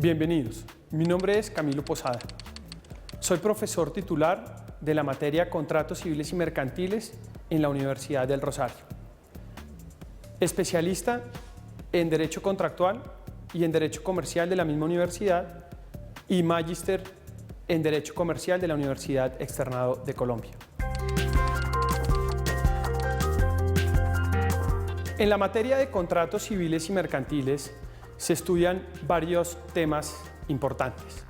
Bienvenidos, mi nombre es Camilo Posada. Soy profesor titular de la materia Contratos Civiles y Mercantiles en la Universidad del Rosario. Especialista en Derecho Contractual y en Derecho Comercial de la misma universidad y magíster en Derecho Comercial de la Universidad Externado de Colombia. En la materia de contratos civiles y mercantiles se estudian varios temas importantes.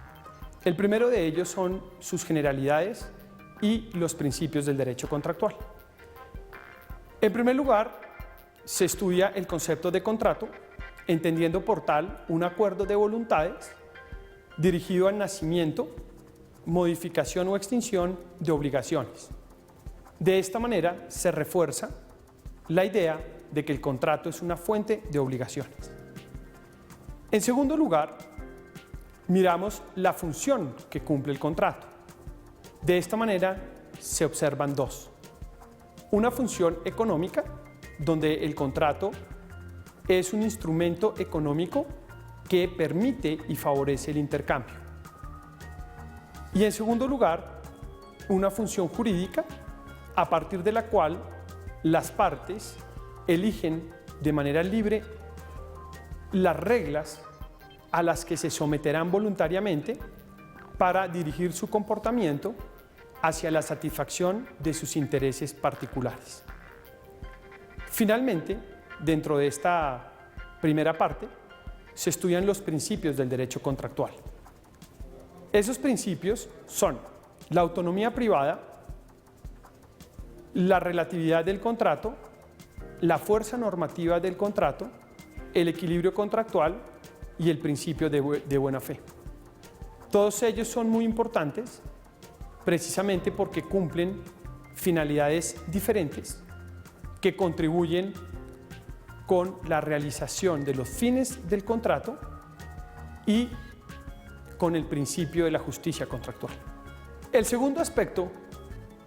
El primero de ellos son sus generalidades y los principios del derecho contractual. En primer lugar, se estudia el concepto de contrato, entendiendo por tal un acuerdo de voluntades dirigido al nacimiento, modificación o extinción de obligaciones. De esta manera se refuerza la idea de que el contrato es una fuente de obligaciones. En segundo lugar, miramos la función que cumple el contrato. De esta manera se observan dos. Una función económica, donde el contrato es un instrumento económico que permite y favorece el intercambio. Y en segundo lugar, una función jurídica, a partir de la cual las partes eligen de manera libre las reglas a las que se someterán voluntariamente para dirigir su comportamiento hacia la satisfacción de sus intereses particulares. Finalmente, dentro de esta primera parte, se estudian los principios del derecho contractual. Esos principios son la autonomía privada, la relatividad del contrato, la fuerza normativa del contrato, el equilibrio contractual y el principio de buena fe. Todos ellos son muy importantes precisamente porque cumplen finalidades diferentes que contribuyen con la realización de los fines del contrato y con el principio de la justicia contractual. El segundo aspecto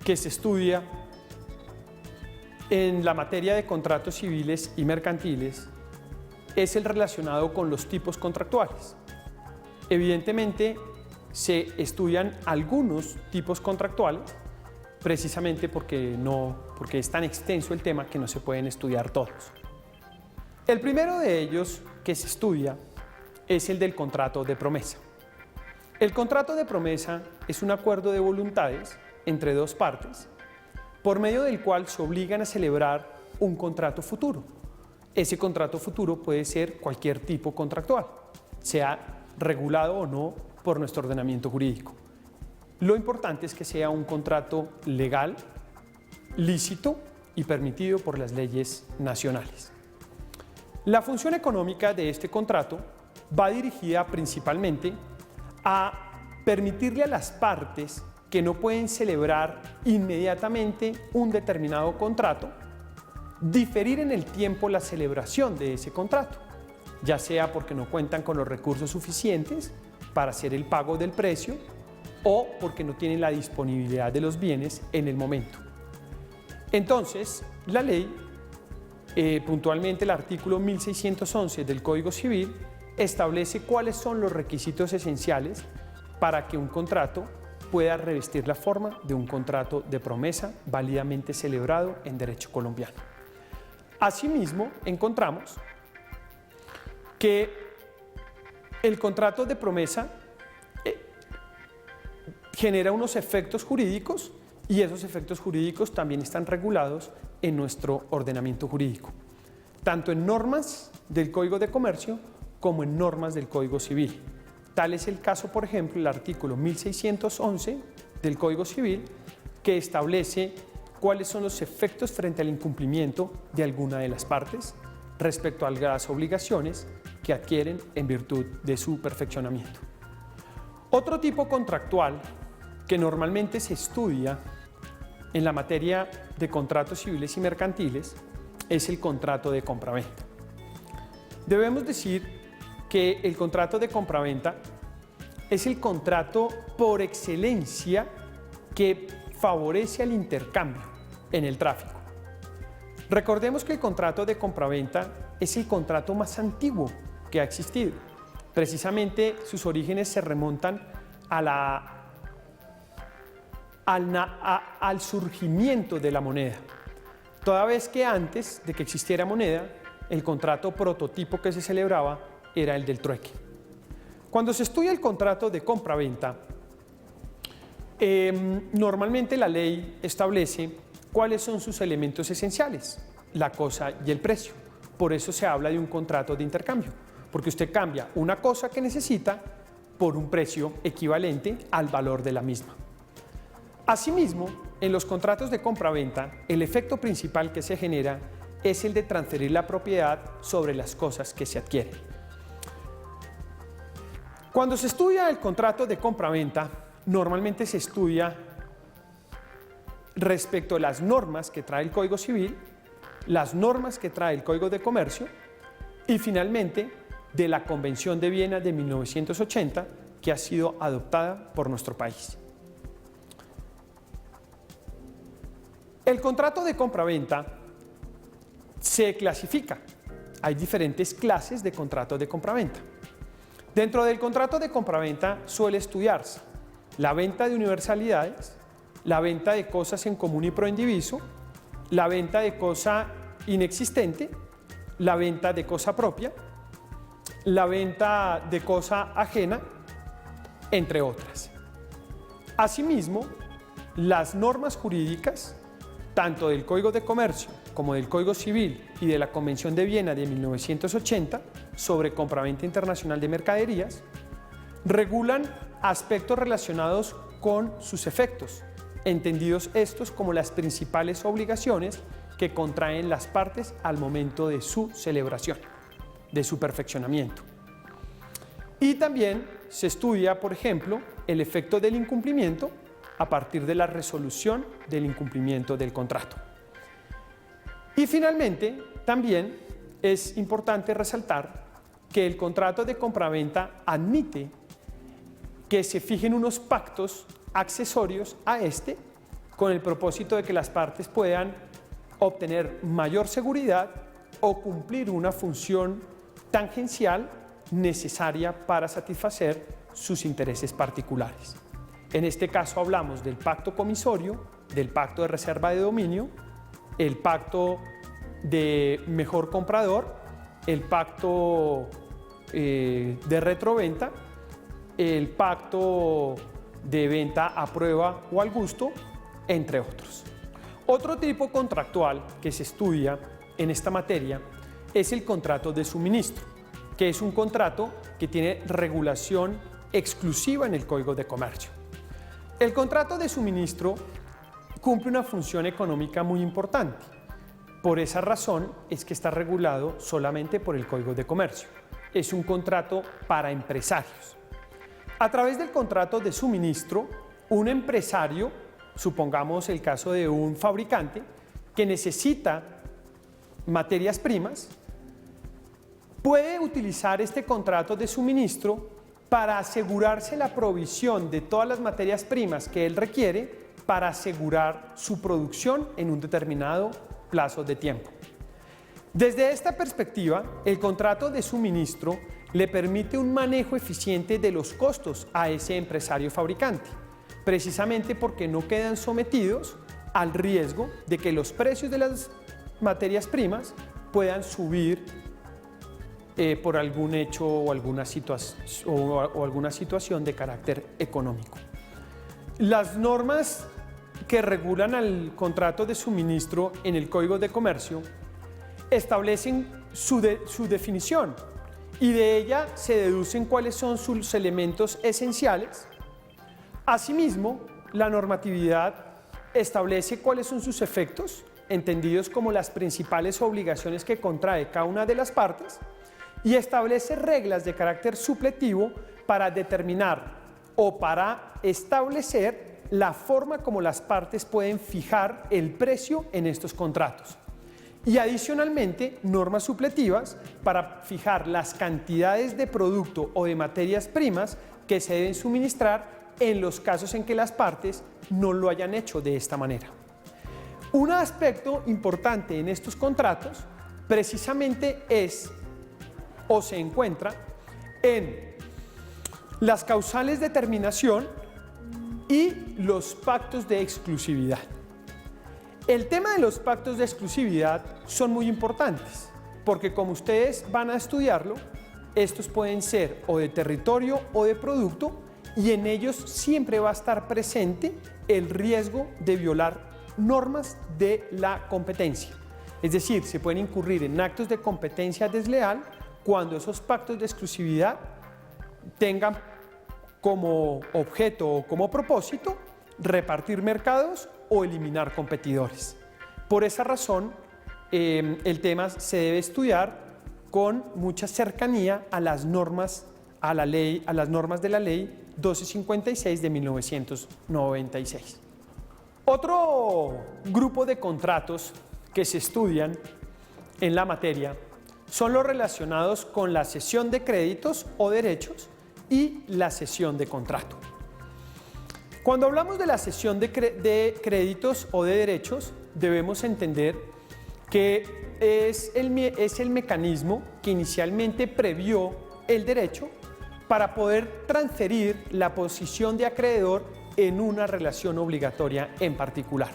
que se estudia en la materia de contratos civiles y mercantiles es el relacionado con los tipos contractuales. Evidentemente, se estudian algunos tipos contractuales, precisamente porque es tan extenso el tema que no se pueden estudiar todos. El primero de ellos que se estudia es el del contrato de promesa. El contrato de promesa es un acuerdo de voluntades entre dos partes, por medio del cual se obligan a celebrar un contrato futuro. Ese contrato futuro puede ser cualquier tipo contractual, sea regulado o no por nuestro ordenamiento jurídico. Lo importante es que sea un contrato legal, lícito y permitido por las leyes nacionales. La función económica de este contrato va dirigida principalmente a permitirle a las partes que no pueden celebrar inmediatamente un determinado contrato, diferir en el tiempo la celebración de ese contrato, ya sea porque no cuentan con los recursos suficientes para hacer el pago del precio o porque no tienen la disponibilidad de los bienes en el momento. Entonces, la ley, puntualmente el artículo 1611 del Código Civil, establece cuáles son los requisitos esenciales para que un contrato pueda revestir la forma de un contrato de promesa válidamente celebrado en derecho colombiano. Asimismo, encontramos que el contrato de promesa genera unos efectos jurídicos y esos efectos jurídicos también están regulados en nuestro ordenamiento jurídico, tanto en normas del Código de Comercio como en normas del Código Civil. Tal es el caso, por ejemplo, el artículo 1611 del Código Civil, que establece cuáles son los efectos frente al incumplimiento de alguna de las partes respecto a las obligaciones que adquieren en virtud de su perfeccionamiento. Otro tipo contractual que normalmente se estudia en la materia de contratos civiles y mercantiles es el contrato de compraventa. Debemos decir que el contrato de compraventa es el contrato por excelencia que favorece al intercambio en el tráfico. Recordemos que el contrato de compraventa es el contrato más antiguo que ha existido. Precisamente sus orígenes se remontan al surgimiento de la moneda. Toda vez que antes de que existiera moneda, el contrato prototipo que se celebraba era el del trueque. Cuando se estudia el contrato de compra-venta, normalmente la ley establece cuáles son sus elementos esenciales, la cosa y el precio. Por eso se habla de un contrato de intercambio, porque usted cambia una cosa que necesita por un precio equivalente al valor de la misma. Asimismo, en los contratos de compra-venta, el efecto principal que se genera es el de transferir la propiedad sobre las cosas que se adquieren. Cuando se estudia el contrato de compra-venta, normalmente se estudia respecto a las normas que trae el Código Civil, las normas que trae el Código de Comercio y finalmente de la Convención de Viena de 1980 que ha sido adoptada por nuestro país. El contrato de compra-venta se clasifica. Hay diferentes clases de contrato de compra-venta. Dentro del contrato de compra-venta suele estudiarse la venta de universalidades, la venta de cosas en común y pro indiviso, la venta de cosa inexistente, la venta de cosa propia, la venta de cosa ajena, entre otras. Asimismo, las normas jurídicas, tanto del Código de Comercio como del Código Civil y de la Convención de Viena de 1980 sobre compraventa internacional de mercaderías, regulan aspectos relacionados con sus efectos, entendidos estos como las principales obligaciones que contraen las partes al momento de su celebración, de su perfeccionamiento. Y también se estudia, por ejemplo, el efecto del incumplimiento a partir de la resolución del incumplimiento del contrato. Y finalmente, también es importante resaltar que el contrato de compraventa admite que se fijen unos pactos accesorios a este con el propósito de que las partes puedan obtener mayor seguridad o cumplir una función tangencial necesaria para satisfacer sus intereses particulares. En este caso hablamos del pacto comisorio, del pacto de reserva de dominio, el pacto de mejor comprador, el pacto de retroventa, el pacto de venta a prueba o al gusto, entre otros. Otro tipo contractual que se estudia en esta materia es el contrato de suministro, que es un contrato que tiene regulación exclusiva en el Código de Comercio. El contrato de suministro cumple una función económica muy importante. Por esa razón es que está regulado solamente por el Código de Comercio. Es un contrato para empresarios. A través del contrato de suministro, un empresario, supongamos el caso de un fabricante que necesita materias primas, puede utilizar este contrato de suministro para asegurarse la provisión de todas las materias primas que él requiere para asegurar su producción en un determinado plazo de tiempo. Desde esta perspectiva, el contrato de suministro le permite un manejo eficiente de los costos a ese empresario fabricante, precisamente porque no quedan sometidos al riesgo de que los precios de las materias primas puedan subir por algún hecho o alguna situación de carácter económico. Las normas que regulan al contrato de suministro en el Código de Comercio establecen su definición y de ella se deducen cuáles son sus elementos esenciales. Asimismo, la normatividad establece cuáles son sus efectos, entendidos como las principales obligaciones que contrae cada una de las partes, y establece reglas de carácter supletivo para determinar o para establecer la forma como las partes pueden fijar el precio en estos contratos. Y adicionalmente, normas supletivas para fijar las cantidades de producto o de materias primas que se deben suministrar en los casos en que las partes no lo hayan hecho de esta manera. Un aspecto importante en estos contratos precisamente es o se encuentra en las causales de terminación y los pactos de exclusividad. El tema de los pactos de exclusividad son muy importantes, porque como ustedes van a estudiarlo, estos pueden ser o de territorio o de producto, y en ellos siempre va a estar presente el riesgo de violar normas de la competencia. Es decir, se pueden incurrir en actos de competencia desleal cuando esos pactos de exclusividad tengan como objeto o como propósito repartir mercados o eliminar competidores. Por esa razón, el tema se debe estudiar con mucha cercanía a las normas, a las normas de la Ley 1256 de 1996. Otro grupo de contratos que se estudian en la materia son los relacionados con la cesión de créditos o derechos y la cesión de contrato. Cuando hablamos de la cesión de créditos o de derechos, debemos entender que es el mecanismo que inicialmente previó el derecho para poder transferir la posición de acreedor en una relación obligatoria en particular.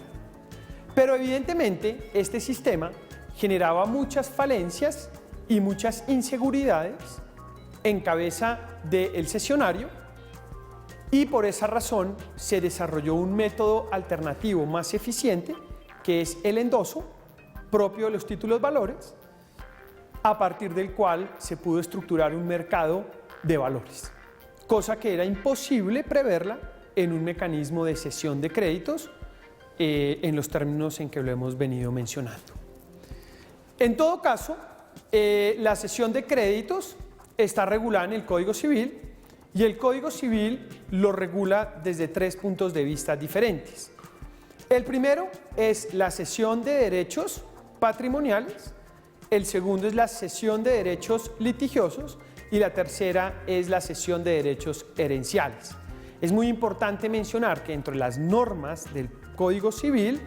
Pero evidentemente este sistema generaba muchas falencias y muchas inseguridades en cabeza del cesionario, y por esa razón se desarrolló un método alternativo más eficiente, que es el endoso propio de los títulos valores, a partir del cual se pudo estructurar un mercado de valores, cosa que era imposible preverla en un mecanismo de cesión de créditos en los términos en que lo hemos venido mencionando. En todo caso, la cesión de créditos está regulada en el Código Civil, y el Código Civil lo regula desde 3 puntos de vista diferentes. El primero es la cesión de derechos patrimoniales, el segundo es la cesión de derechos litigiosos y la tercera es la cesión de derechos herenciales. Es muy importante mencionar que entre las normas del Código Civil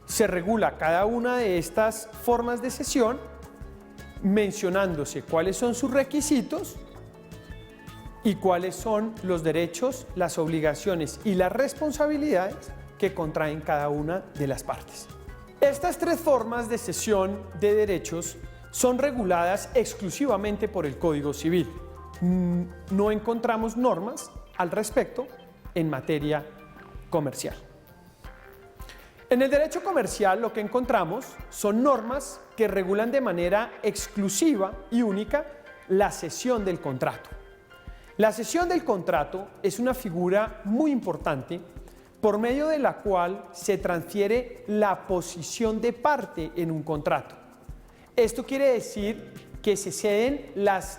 se regula cada una de estas formas de cesión, mencionándose cuáles son sus requisitos y cuáles son los derechos, las obligaciones y las responsabilidades que contraen cada una de las partes. Estas 3 formas de cesión de derechos son reguladas exclusivamente por el Código Civil. No encontramos normas al respecto en materia comercial. En el derecho comercial lo que encontramos son normas que regulan de manera exclusiva y única la cesión del contrato. La cesión del contrato es una figura muy importante por medio de la cual se transfiere la posición de parte en un contrato. Esto quiere decir que se ceden las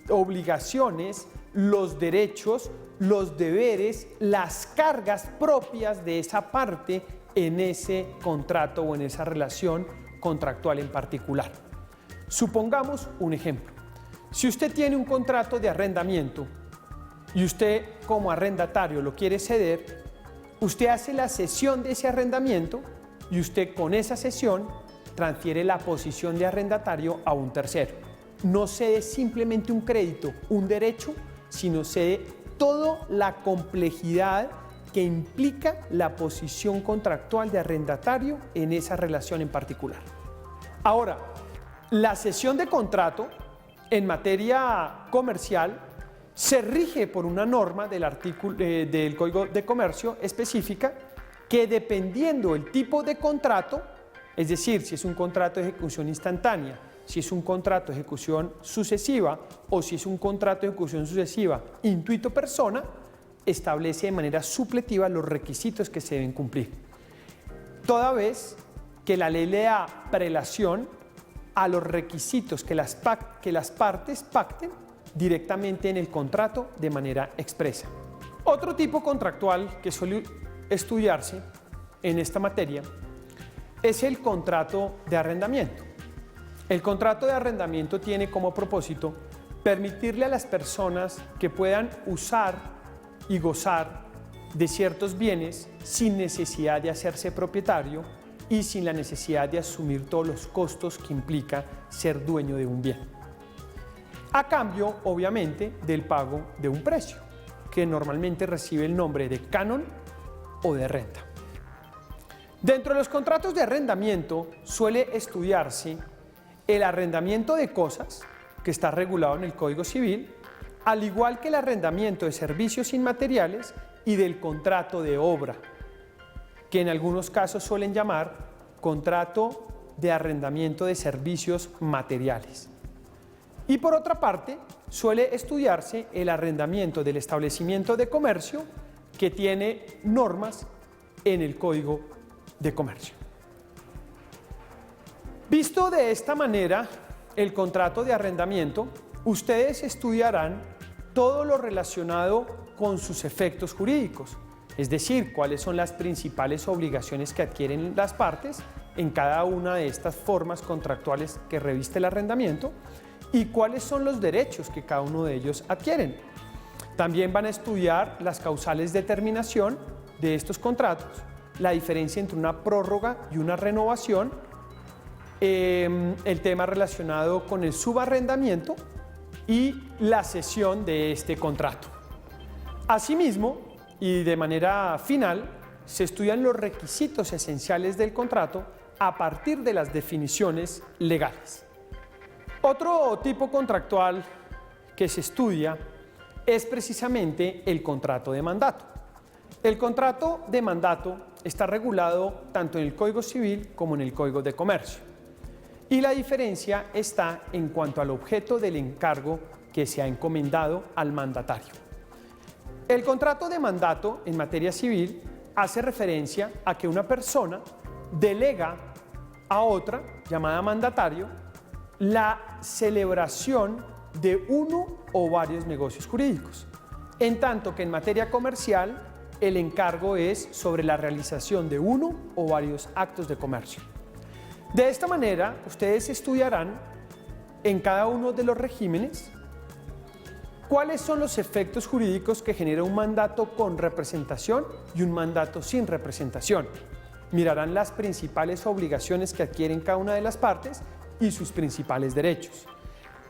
obligaciones, los derechos, los deberes, las cargas propias de esa parte en ese contrato o en esa relación contractual en particular. Supongamos un ejemplo. Si usted tiene un contrato de arrendamiento y usted como arrendatario lo quiere ceder, usted hace la cesión de ese arrendamiento y usted con esa cesión transfiere la posición de arrendatario a un tercero. No cede simplemente un crédito, un derecho, sino cede toda la complejidad que implica la posición contractual de arrendatario en esa relación en particular. Ahora, la cesión de contrato en materia comercial se rige por una norma del Código de Comercio específica que, dependiendo el tipo de contrato, es decir, si es un contrato de ejecución instantánea, si es un contrato de ejecución sucesiva o si es un contrato de ejecución sucesiva intuito persona, establece de manera supletiva los requisitos que se deben cumplir, toda vez que la ley le da prelación a los requisitos que las partes pacten directamente en el contrato de manera expresa. Otro tipo contractual que suele estudiarse en esta materia es el contrato de arrendamiento. El contrato de arrendamiento tiene como propósito permitirle a las personas que puedan usar y gozar de ciertos bienes sin necesidad de hacerse propietario y sin la necesidad de asumir todos los costos que implica ser dueño de un bien. a cambio, obviamente, del pago de un precio, que normalmente recibe el nombre de canon o de renta. Dentro de los contratos de arrendamiento suele estudiarse el arrendamiento de cosas, que está regulado en el Código Civil, al igual que el arrendamiento de servicios inmateriales y del contrato de obra, que en algunos casos suelen llamar contrato de arrendamiento de servicios materiales. Y por otra parte, suele estudiarse el arrendamiento del establecimiento de comercio, que tiene normas en el Código de Comercio. Visto de esta manera el contrato de arrendamiento, ustedes estudiarán todo lo relacionado con sus efectos jurídicos, es decir, cuáles son las principales obligaciones que adquieren las partes en cada una de estas formas contractuales que reviste el arrendamiento y cuáles son los derechos que cada uno de ellos adquieren. También van a estudiar las causales de terminación de estos contratos, la diferencia entre una prórroga y una renovación, el tema relacionado con el subarrendamiento y la cesión de este contrato. Asimismo, y de manera final, se estudian los requisitos esenciales del contrato a partir de las definiciones legales. Otro tipo contractual que se estudia es precisamente el contrato de mandato. El contrato de mandato está regulado tanto en el Código Civil como en el Código de Comercio. Y la diferencia está en cuanto al objeto del encargo que se ha encomendado al mandatario. El contrato de mandato en materia civil hace referencia a que una persona delega a otra, llamada mandatario, la celebración de uno o varios negocios jurídicos, en tanto que en materia comercial el encargo es sobre la realización de uno o varios actos de comercio. De esta manera, ustedes estudiarán en cada uno de los regímenes cuáles son los efectos jurídicos que genera un mandato con representación y un mandato sin representación. Mirarán las principales obligaciones que adquieren cada una de las partes y sus principales derechos.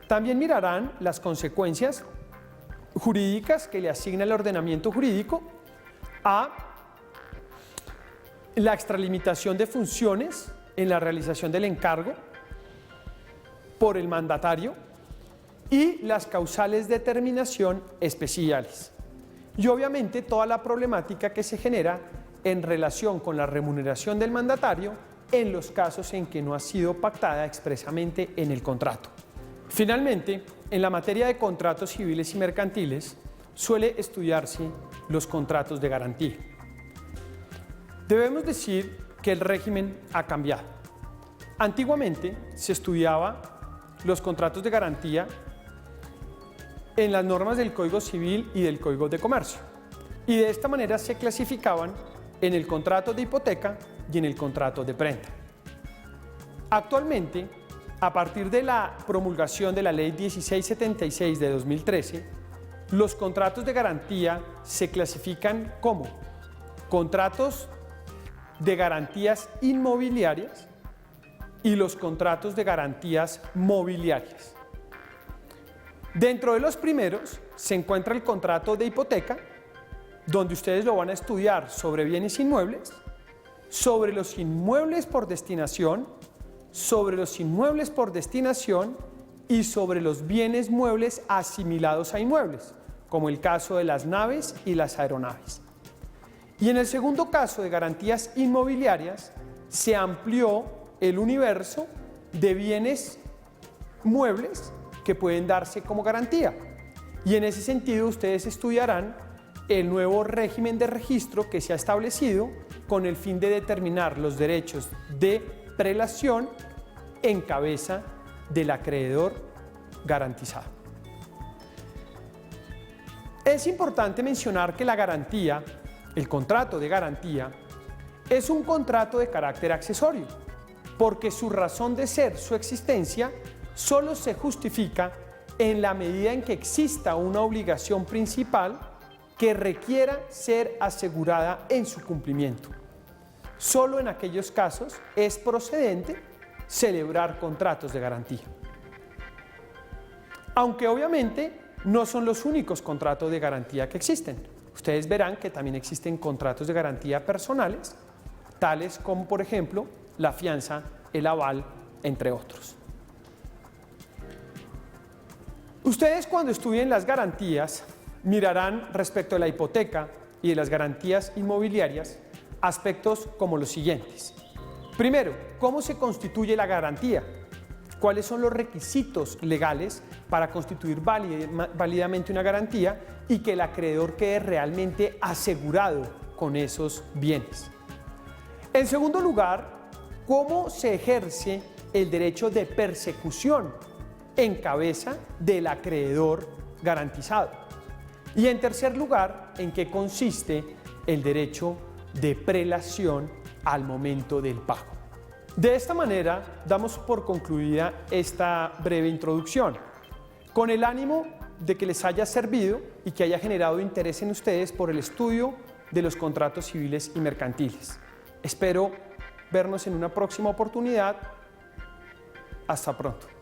También mirarán las consecuencias jurídicas que le asigna el ordenamiento jurídico a la extralimitación de funciones en la realización del encargo por el mandatario y las causales de terminación especiales. Y obviamente toda la problemática que se genera en relación con la remuneración del mandatario en los casos en que no ha sido pactada expresamente en el contrato. Finalmente, en la materia de contratos civiles y mercantiles suele estudiarse los contratos de garantía. Debemos decir que el régimen ha cambiado. Antiguamente se estudiaba los contratos de garantía en las normas del Código Civil y del Código de Comercio, y de esta manera se clasificaban en el contrato de hipoteca y en el contrato de prenda. Actualmente, a partir de la promulgación de la Ley 1676 de 2013, los contratos de garantía se clasifican como contratos de garantías inmobiliarias y los contratos de garantías mobiliarias. Dentro de los primeros se encuentra el contrato de hipoteca, donde ustedes lo van a estudiar sobre bienes inmuebles, sobre los inmuebles por destinación, sobre los inmuebles por destinación y sobre los bienes muebles asimilados a inmuebles, como el caso de las naves y las aeronaves. Y en el segundo caso de garantías inmobiliarias, se amplió el universo de bienes muebles que pueden darse como garantía. Y en ese sentido ustedes estudiarán el nuevo régimen de registro que se ha establecido con el fin de determinar los derechos de prelación en cabeza del acreedor garantizado. Es importante mencionar que la garantía, el contrato de garantía, es un contrato de carácter accesorio, porque su razón de ser, su existencia, solo se justifica en la medida en que exista una obligación principal que requiera ser asegurada en su cumplimiento. Solo en aquellos casos es procedente celebrar contratos de garantía. aunque obviamente no son los únicos contratos de garantía que existen. Ustedes verán que también existen contratos de garantía personales, tales como por ejemplo la fianza, el aval, entre otros. Ustedes cuando estudien las garantías mirarán respecto a la hipoteca y de las garantías inmobiliarias aspectos como los siguientes. Primero, ¿cómo se constituye la garantía? ¿Cuáles son los requisitos legales para constituir válidamente una garantía y que el acreedor quede realmente asegurado con esos bienes? En segundo lugar, ¿cómo se ejerce el derecho de persecución en cabeza del acreedor garantizado? Y en tercer lugar, ¿en qué consiste el derecho de prelación al momento del pago? De esta manera, damos por concluida esta breve introducción, con el ánimo de que les haya servido y que haya generado interés en ustedes por el estudio de los contratos civiles y mercantiles. Espero vernos en una próxima oportunidad. Hasta pronto.